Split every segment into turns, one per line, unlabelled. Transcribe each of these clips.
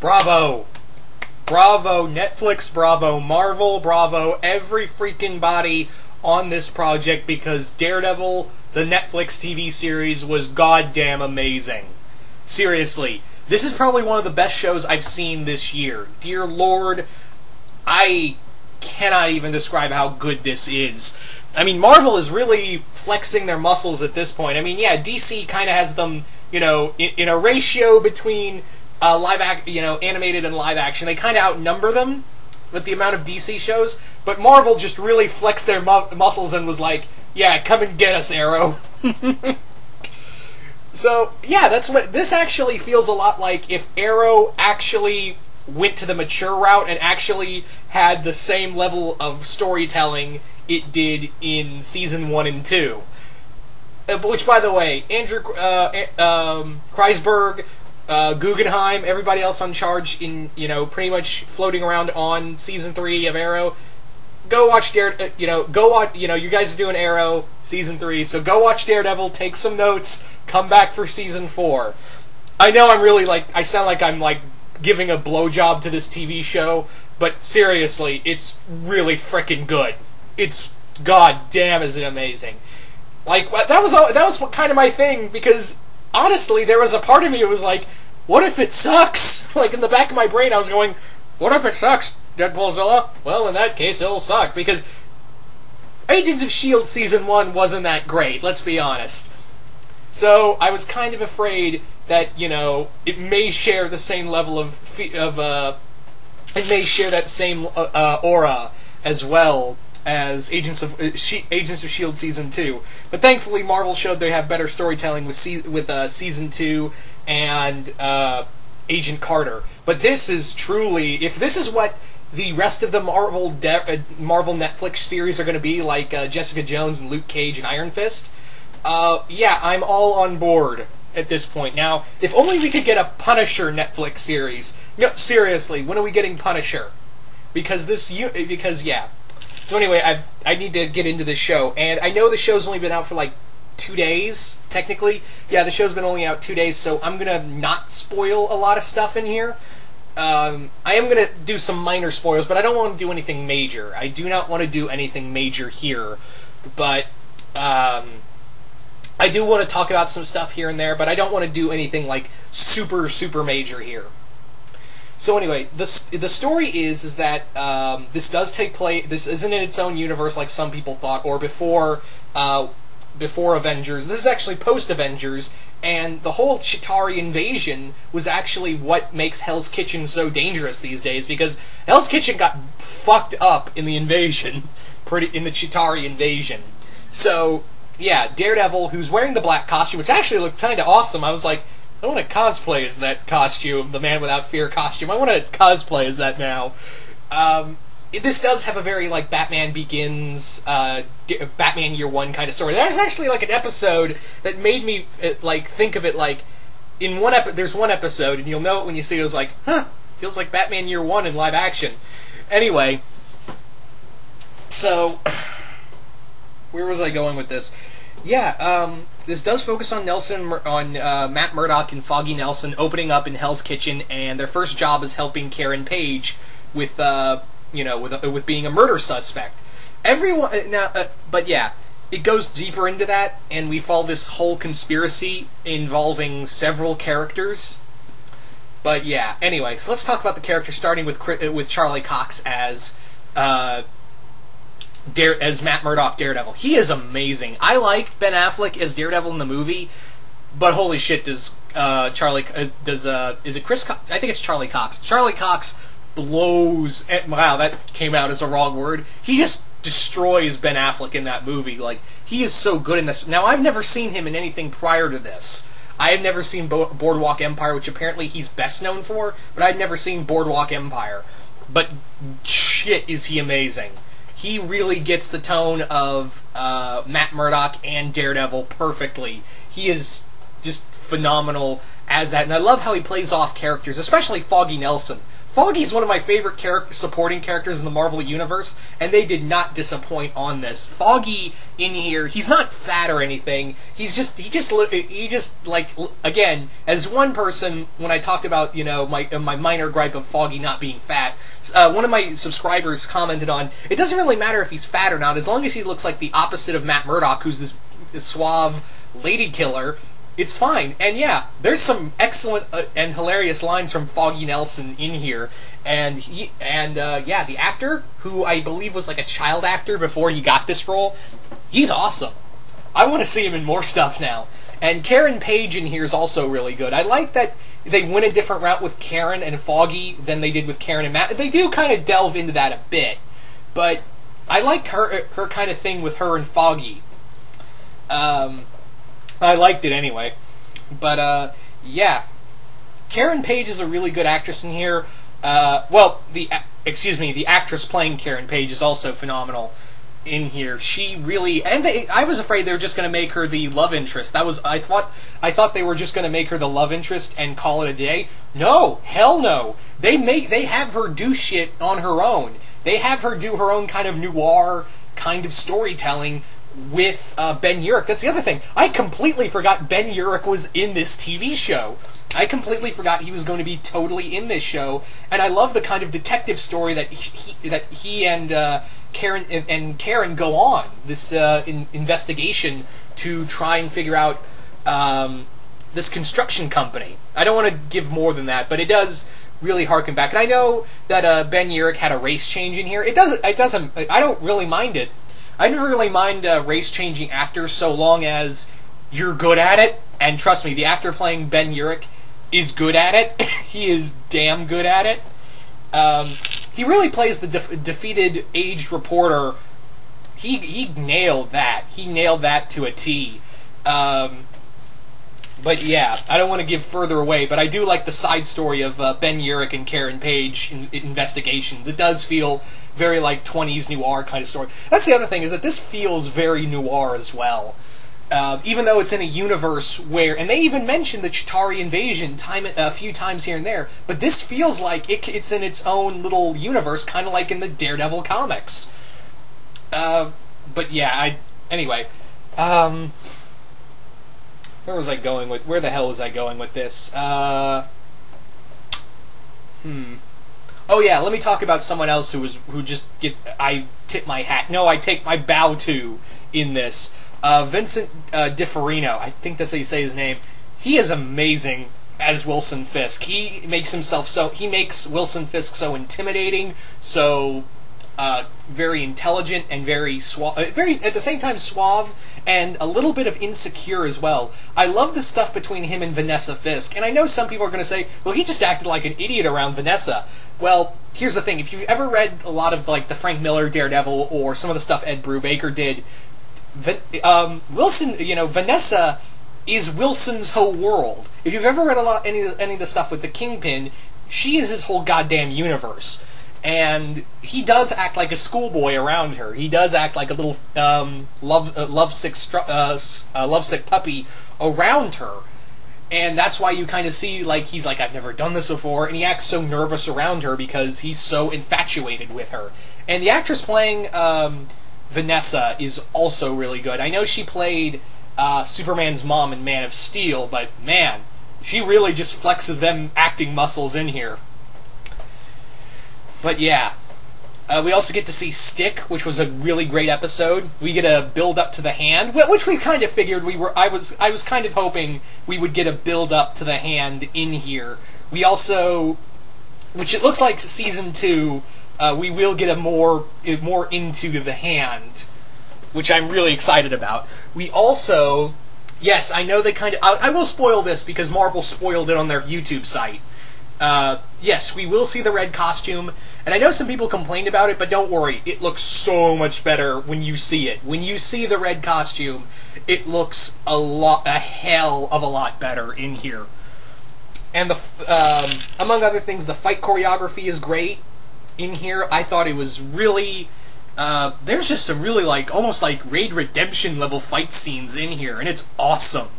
Bravo! Bravo Netflix, bravo Marvel, bravo every freaking body on this project, because Daredevil, the Netflix TV series, was goddamn amazing. Seriously, this is probably one of the best shows I've seen this year. Dear Lord, I cannot even describe how good this is. I mean, Marvel is really flexing their muscles at this point. I mean, yeah, DC kind of has them, you know, in a ratio between animated and live action. They kind of outnumber them with the amount of DC shows, but Marvel just really flexed their muscles and was like, yeah, come and get us, Arrow. So, yeah, that's what this actually feels a lot like. If Arrow actually went to the mature route and actually had the same level of storytelling it did in Season 1 and 2. Which, by the way, Andrew Kreisberg, Guggenheim, everybody else on charge in, pretty much floating around on Season 3 of Arrow, go watch you guys are doing Arrow Season 3, so go watch Daredevil, take some notes, come back for Season 4. I know I'm really, I sound like I'm, giving a blowjob to this TV show, but seriously, it's really frickin' good. It's, goddamn, is it amazing. That was kind of my thing, because, honestly, there was a part of me that was like, what if it sucks? In the back of my brain, I was going, what if it sucks, Deadpoolzilla? Well, in that case, it'll suck, because Agents of S.H.I.E.L.D. Season 1 wasn't that great, let's be honest. So, I was kind of afraid that, it may share the same level it may share that same aura as well as Agents of S.H.I.E.L.D. Season 2. But thankfully, Marvel showed they have better storytelling with Season 2 and Agent Carter. But this is truly, if this is what the rest of the Marvel Netflix series are going to be, like Jessica Jones and Luke Cage and Iron Fist, yeah, I'm all on board at this point. Now, if only we could get a Punisher Netflix series. No, seriously, when are we getting Punisher? Because yeah. So anyway, I need to get into this show, and I know the show's only been out for 2 days, technically. Yeah, the show's been only out 2 days, so I'm gonna not spoil a lot of stuff in here. I am gonna do some minor spoilers, but I don't want to do anything major. I do not want to do anything major here, but I do want to talk about some stuff here and there, but I don't want to do anything super, super major here. So anyway, the story is that this does take place. This isn't in its own universe like some people thought, or before Avengers. This is actually post Avengers, and the whole Chitauri invasion was actually what makes Hell's Kitchen so dangerous these days, because Hell's Kitchen got fucked up in the invasion, in the Chitauri invasion. So yeah, Daredevil, who's wearing the black costume, which actually looked kind of awesome. I was like, I want to cosplay as that costume, the Man Without Fear costume. I want to cosplay as that now. This does have a very, Batman Begins, Batman Year One kind of story. There's actually, an episode that made me, think of it in there's one episode, and you'll know it when you see it, was like, huh, feels like Batman Year One in live action. Anyway, so, where was I going with this? Yeah, this does focus on Matt Murdock and Foggy Nelson opening up in Hell's Kitchen, and their first job is helping Karen Page with, with being a murder suspect. But yeah, it goes deeper into that, and we follow this whole conspiracy involving several characters. But yeah, anyway, so let's talk about the characters, starting with Charlie Cox as Matt Murdock Daredevil. He is amazing. I liked Ben Affleck as Daredevil in the movie, but holy shit, is it Chris Cox? I think it's Charlie Cox. Charlie Cox blows. Wow, that came out as a wrong word. He just destroys Ben Affleck in that movie. He is so good in this. Now, I've never seen him in anything prior to this. I have never seen Boardwalk Empire, which apparently he's best known for, but I'd never seen Boardwalk Empire. But shit, is he amazing. He really gets the tone of Matt Murdock and Daredevil perfectly. He is just phenomenal as that, and I love how he plays off characters, especially Foggy Nelson. Foggy's one of my favorite supporting characters in the Marvel Universe, and they did not disappoint on this. Foggy in here, he's not fat or anything. He just like, again, as one person, when I talked about, you know, my minor gripe of Foggy not being fat, one of my subscribers commented on, it doesn't really matter if he's fat or not, as long as he looks like the opposite of Matt Murdock, who's this suave lady killer. It's fine. And yeah, there's some excellent and hilarious lines from Foggy Nelson in here. And yeah, the actor, who I believe was like a child actor before he got this role, he's awesome. I want to see him in more stuff now. And Karen Page in here is also really good. I like that they went a different route with Karen and Foggy than they did with Karen and Matt. They do kind of delve into that a bit. But I like her kind of thing with her and Foggy. I liked it anyway. But, yeah. Karen Page is a really good actress in here. Well, the actress playing Karen Page is also phenomenal in here. She really, and I was afraid they were just going to make her the love interest. I thought they were just going to make her the love interest and call it a day. No, hell no. They have her do shit on her own. They have her do her own kind of noir kind of storytelling with Ben Urich. That's the other thing. I completely forgot Ben Urich was in this TV show. I completely forgot he was going to be totally in this show, and I love the kind of detective story that he and Karen go on, this investigation to try and figure out this construction company. I don't want to give more than that, but it does really harken back. And I know that Ben Urich had a race change in here. I don't really mind it. I never really mind race-changing actors so long as you're good at it. And trust me, the actor playing Ben Urich is good at it. He is damn good at it. He really plays the defeated, aged reporter. He nailed that. He nailed that to a T. But yeah, I don't want to give further away, but I do like the side story of Ben Urich and Karen Page investigations. It does feel very like 20s noir kind of story. That's the other thing, is that this feels very noir as well. Even though it's in a universe where, and they even mention the Chitauri invasion a few times here and there, but this feels like it's in its own little universe, kind of like in the Daredevil comics. But yeah, anyway, where the hell was I going with this? Oh yeah, let me talk about someone else I tip my hat. No, I take my bow to in this. Vincent DiForino, I think that's how you say his name. He is amazing as Wilson Fisk. He makes Wilson Fisk so intimidating, so very intelligent, and very at the same time suave, and a little bit of insecure as well. I love the stuff between him and Vanessa Fisk, and I know some people are going to say, well, he just acted like an idiot around Vanessa. Well, here's the thing. If you've ever read a lot of like the Frank Miller Daredevil or some of the stuff Ed Brubaker did, Vanessa is Wilson's whole world. If you've ever read any of the stuff with the Kingpin, she is his whole goddamn universe. And he does act like a schoolboy around her. He does act like a little lovesick puppy around her. And that's why you kind of see, like, he's like, I've never done this before, and he acts so nervous around her because he's so infatuated with her. And the actress playing Vanessa is also really good. I know she played Superman's mom in Man of Steel, but man, she really just flexes them acting muscles in here. But yeah, we also get to see Stick, which was a really great episode. We get a build up to the hand, which we kind of figured I was kind of hoping we would get a build up to the hand in here. We also, which it looks like season 2, we will get a more into the hand, which I'm really excited about. We also, yes, I know they kind of, I will spoil this because Marvel spoiled it on their YouTube site. Yes, we will see the red costume, and I know some people complained about it, but don't worry, it looks so much better when you see it. When you see the red costume, it looks a hell of a lot better in here. And among other things, the fight choreography is great in here. I thought it was really, there's just some really, like, almost like Raid Redemption level fight scenes in here, and it's awesome.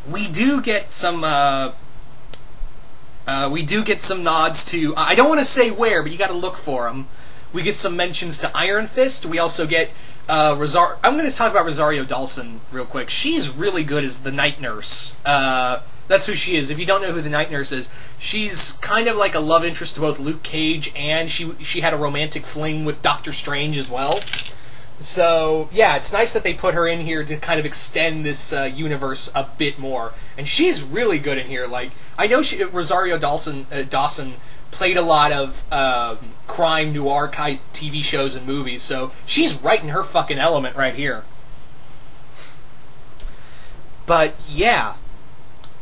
We do get some We do get some nods to, I don't want to say where, but you got to look for them. We get some mentions to Iron Fist. We also get I'm going to talk about Rosario Dawson real quick. She's really good as the Night Nurse. That's who she is. If you don't know who the Night Nurse is, she's kind of like a love interest to both Luke Cage, and she had a romantic fling with Doctor Strange as well. So, yeah, it's nice that they put her in here to kind of extend this universe a bit more. And she's really good in here. Like, I know Rosario Dawson played a lot of crime noir type TV shows and movies, so she's right in her fucking element right here. But yeah,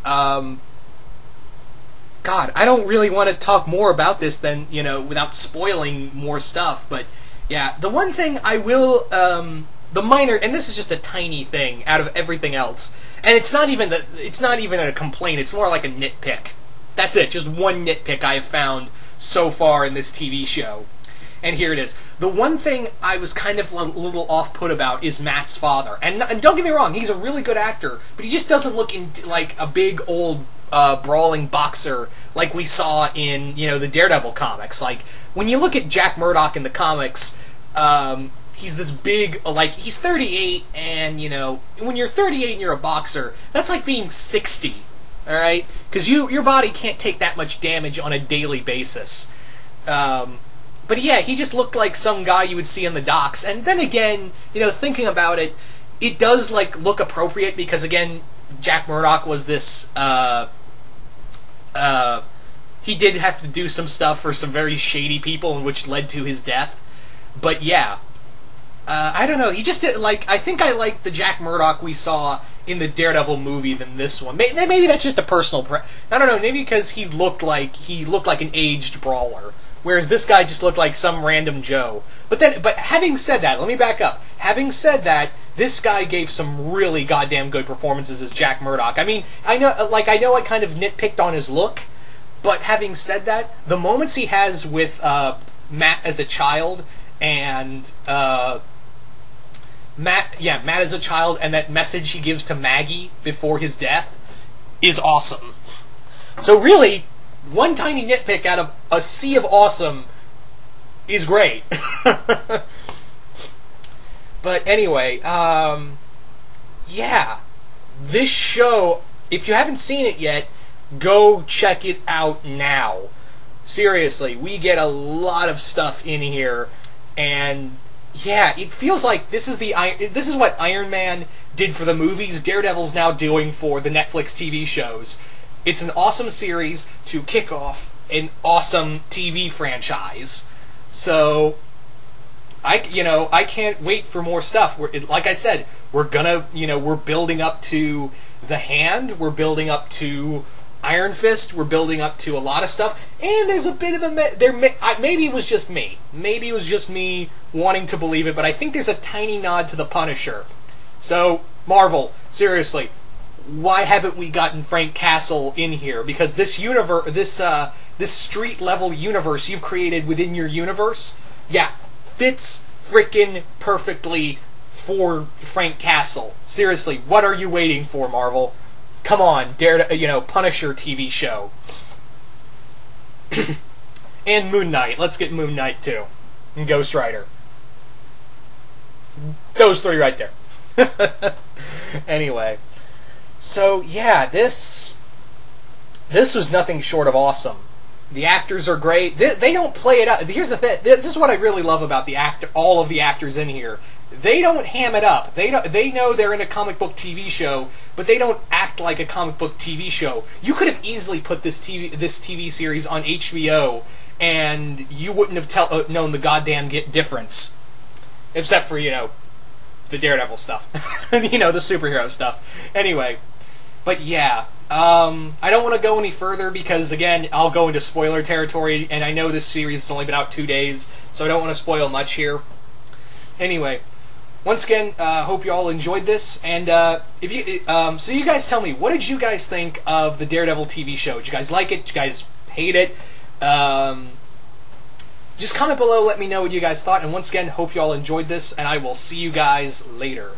God, I don't really want to talk more about this than, you know, without spoiling more stuff. But yeah, the one thing I will, the minor, and this is just a tiny thing out of everything else, and it's not even a complaint. It's more like a nitpick. That's it, just one nitpick I have found so far in this TV show. And here it is. The one thing I was kind of a little off-put about is Matt's father. And don't get me wrong, he's a really good actor, but he just doesn't look like a big old brawling boxer like we saw in, you know, the Daredevil comics. Like, when you look at Jack Murdock in the comics, he's this big, like, he's 38, and, you know, when you're 38 and you're a boxer, that's like being 60. Alright? Because your body can't take that much damage on a daily basis. But yeah, he just looked like some guy you would see in the docks. And then again, you know, thinking about it, it does, like, look appropriate because, again, Jack Murdock was this, he did have to do some stuff for some very shady people, which led to his death. But yeah, I don't know, he just did, like, I think I liked the Jack Murdock we saw in the Daredevil movie than this one. Maybe that's just a personal I don't know, maybe because he looked like an aged brawler, whereas this guy just looked like some random Joe. But having said that, let me back up. Having said that, this guy gave some really goddamn good performances as Jack Murdock. I mean, I know I kind of nitpicked on his look, but having said that, the moments he has with Matt as a child and Matt as a child, and that message he gives to Maggie before his death is awesome. So really, one tiny nitpick out of a sea of awesome is great. But anyway, yeah, this show, if you haven't seen it yet, go check it out now. Seriously, we get a lot of stuff in here, and yeah, it feels like this is what Iron Man did for the movies, Daredevil's now doing for the Netflix TV shows. It's an awesome series to kick off an awesome TV franchise. So, I can't wait for more stuff. Like I said, we're building up to The Hand, we're building up to Iron Fist, we're building up to a lot of stuff, and there's a bit of maybe it was just me. Maybe it was just me wanting to believe it, but I think there's a tiny nod to the Punisher. So, Marvel, seriously, why haven't we gotten Frank Castle in here? Because this universe, this street level universe you've created within your universe, yeah, fits frickin' perfectly for Frank Castle. Seriously, what are you waiting for, Marvel? Come on, Punisher TV show. And Moon Knight. Let's get Moon Knight too. And Ghost Rider. Those three right there. Anyway. So, yeah, this was nothing short of awesome. The actors are great. They don't play it up. Here's the thing. This is what I really love about all of the actors in here. They don't ham it up. They know they're in a comic book TV show, but they don't act like a comic book TV show. You could have easily put this TV series on HBO, and you wouldn't have known the goddamn difference, except for the Daredevil stuff, the superhero stuff. Anyway, but yeah. I don't want to go any further because, again, I'll go into spoiler territory, and I know this series has only been out 2 days, so I don't want to spoil much here. Anyway, once again, hope you all enjoyed this, and so you guys tell me, what did you guys think of the Daredevil TV show? Did you guys like it? Did you guys hate it? Just comment below, let me know what you guys thought, and once again, hope you all enjoyed this, and I will see you guys later.